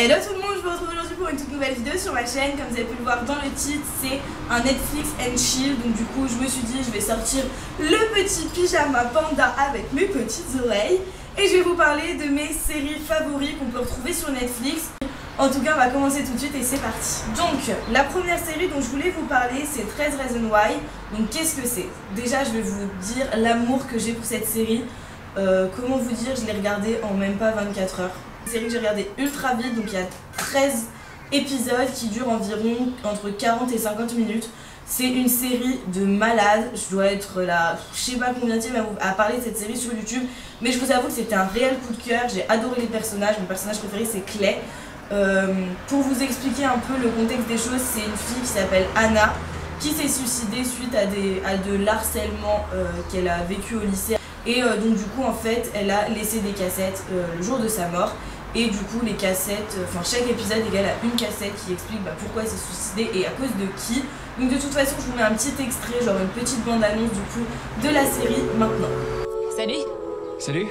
Hello tout le monde, je vous retrouve aujourd'hui pour une toute nouvelle vidéo sur ma chaîne. Comme vous avez pu le voir dans le titre, c'est un Netflix and chill. Donc du coup je me suis dit je vais sortir le petit pyjama panda avec mes petites oreilles. Et je vais vous parler de mes séries favoris qu'on peut retrouver sur Netflix. En tout cas on va commencer tout de suite et c'est parti. Donc la première série dont je voulais vous parler c'est 13 Reasons Why. Donc qu'est-ce que c'est? Déjà je vais vous dire l'amour que j'ai pour cette série. Comment vous dire, je l'ai regardée en même pas 24 heures. Une série que j'ai regardée ultra vite, donc il y a 13 épisodes qui durent environ entre 40 et 50 minutes. C'est une série de malades, je dois être là, je sais pas combien de temps à parler de cette série sur YouTube. Mais je vous avoue que c'était un réel coup de cœur, j'ai adoré les personnages, mon personnage préféré c'est Clay. Pour vous expliquer un peu le contexte des choses, c'est une fille qui s'appelle Anna qui s'est suicidée suite à de l'harcèlement qu'elle a vécu au lycée. Et donc du coup en fait elle a laissé des cassettes le jour de sa mort. Et du coup les cassettes, enfin chaque épisode égale à une cassette qui explique pourquoi elle s'est suicidée et à cause de qui. Donc de toute façon je vous mets un petit extrait, genre une petite bande annonce du coup de la série maintenant. Salut. Salut.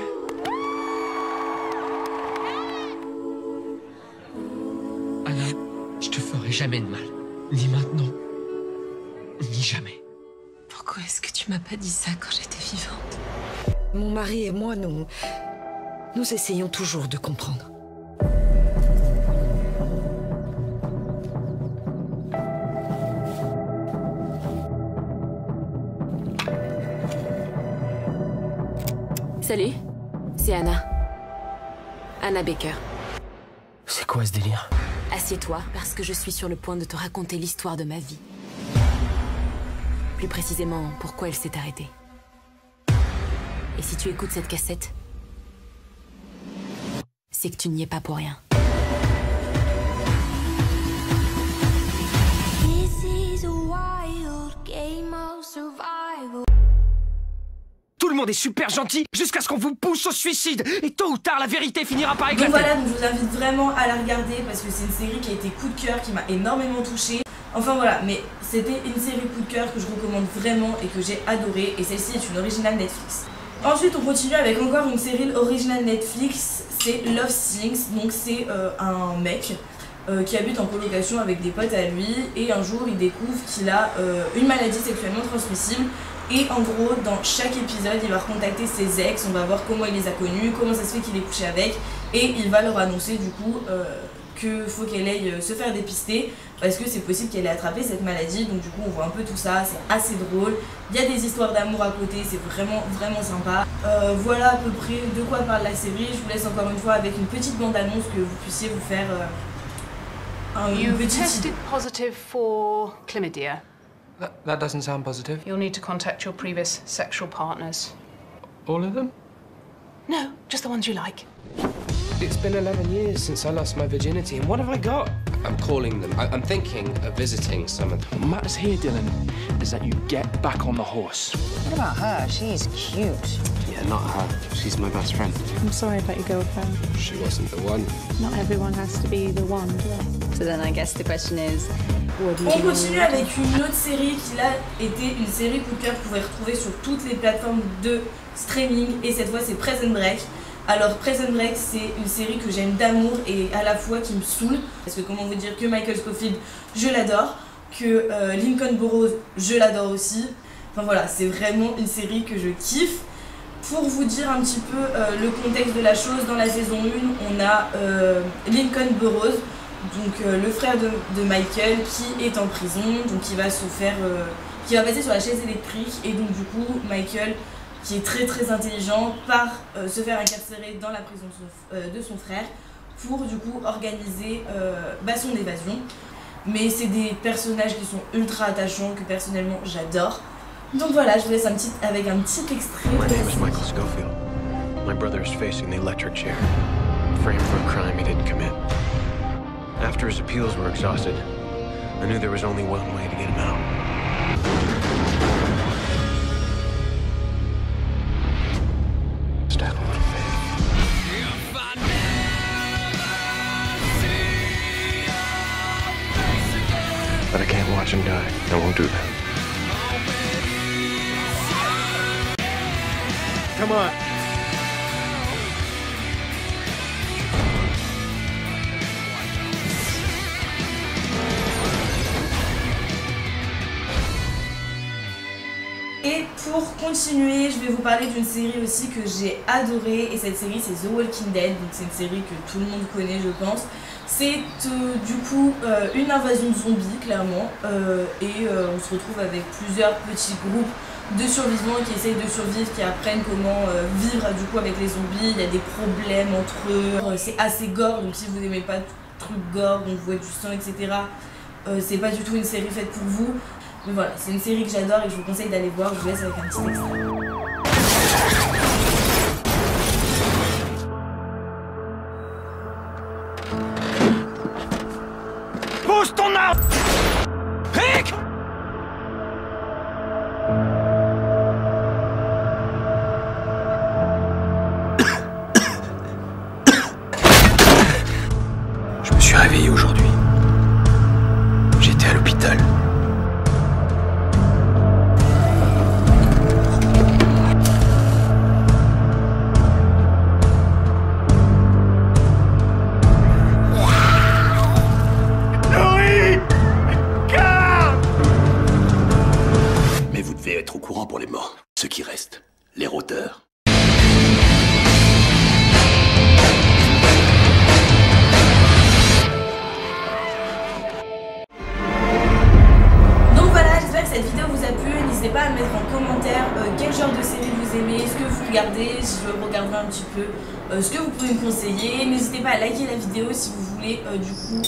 Anna, je te ferai jamais de mal. Ni maintenant, ni jamais. Pourquoi est-ce que tu m'as pas dit ça quand j'étais vivante? Mon mari et moi, nous essayons toujours de comprendre. Salut, c'est Anna. Anna Baker. C'est quoi ce délire? Assieds-toi, parce que je suis sur le point de te raconter l'histoire de ma vie. Plus précisément, pourquoi elle s'est arrêtée. Et si tu écoutes cette cassette, c'est que tu n'y es pas pour rien. Tout le monde est super gentil jusqu'à ce qu'on vous pousse au suicide. Et tôt ou tard, la vérité finira par éclater. Donc voilà, donc je vous invite vraiment à la regarder parce que c'est une série qui a été coup de cœur, qui m'a énormément touchée. Enfin voilà, mais c'était une série coup de cœur que je recommande vraiment et que j'ai adorée. Et celle-ci est une originale Netflix. Ensuite on continue avec encore une série originale Netflix, c'est Love Things. Donc c'est un mec qui habite en colocation avec des potes à lui. Et un jour il découvre qu'il a une maladie sexuellement transmissible. Et en gros dans chaque épisode il va recontacter ses ex, on va voir comment il les a connus, comment ça se fait qu'il est couché avec. Et il va leur annoncer du coup qu'il faut qu'elle aille se faire dépister parce que c'est possible qu'elle ait attrapé cette maladie. Donc du coup on voit un peu tout ça, c'est assez drôle. Il y a des histoires d'amour à côté, c'est vraiment sympa. Voilà à peu près de quoi parle la série. Je vous laisse encore une fois avec une petite bande-annonce que vous puissiez vous faire une petite tested positive for chlamydia. That doesn't sound positive. You'll need to contact your previous sexual partners. All of them? No, just the ones you like. It's been 11 years since I lost my virginity, and what have I got? I'm calling them. I'm thinking of visiting some of them. What matters here, Dylan, is that you get back on the horse. What about her? She's cute. Yeah, not her. She's my best friend. I'm sorry about your girlfriend. She wasn't the one. Not everyone has to be the one, do they? So then I guess the question is, on continue avec une autre série qui là était une série coup de cœur que vous pouvez retrouver sur toutes les plateformes de streaming. Et cette fois c'est Prison Break. Alors Prison Break c'est une série que j'aime d'amour et à la fois qui me saoule. Parce que comment vous dire que Michael Scofield je l'adore, que Lincoln Burrows je l'adore aussi. Enfin voilà, c'est vraiment une série que je kiffe. Pour vous dire un petit peu le contexte de la chose, dans la saison 1 on a Lincoln Burrows, donc le frère de Michael qui est en prison, donc qui va passer sur la chaise électrique. Et donc du coup Michael, qui est très intelligent, part se faire incarcérer dans la prison de son frère pour du coup organiser son évasion. Mais c'est des personnages qui sont ultra attachants, que personnellement j'adore. Donc voilà, je vous laisse avec un petit extrait. My name is Michael Scofield. My brother is facing the electric chair, framed for a crime he didn't commit. After his appeals were exhausted, I knew there was only one way to get him out. Just have a little faith. But I can't watch him die. I won't do that. Come on. pour continuer, je vais vous parler d'une série aussi que j'ai adorée, et cette série c'est The Walking Dead, donc c'est une série que tout le monde connaît je pense. C'est du coup une invasion de zombies clairement, et on se retrouve avec plusieurs petits groupes de survivants qui essayent de survivre, qui apprennent comment vivre du coup avec les zombies. Il y a des problèmes entre eux, c'est assez gore, donc si vous n'aimez pas tout truc gore, on voit du sang etc, c'est pas du tout une série faite pour vous. Mais voilà, c'est une série que j'adore et que je vous conseille d'aller voir. Je vous laisse avec un petit extrait. Pose ton arme! Rick! Je me suis réveillé aujourd'hui. J'étais à l'hôpital. Mais vous devez être au courant pour les morts. Ceux qui restent, les rôdeurs. Cette vidéo vous a plu, n'hésitez pas à me mettre en commentaire quel genre de série vous aimez, ce que vous regardez, si je regarderai un petit peu, ce que vous pouvez me conseiller. N'hésitez pas à liker la vidéo si vous voulez du coup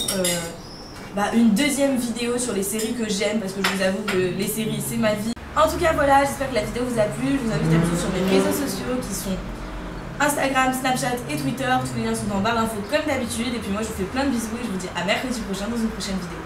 une deuxième vidéo sur les séries que j'aime, parce que je vous avoue que les séries c'est ma vie. En tout cas voilà, j'espère que la vidéo vous a plu. Je vous invite à me suivre sur mes réseaux sociaux qui sont Instagram, Snapchat et Twitter. Tous les liens sont en barre d'infos comme d'habitude. Et puis moi je vous fais plein de bisous et je vous dis à mercredi prochain dans une prochaine vidéo.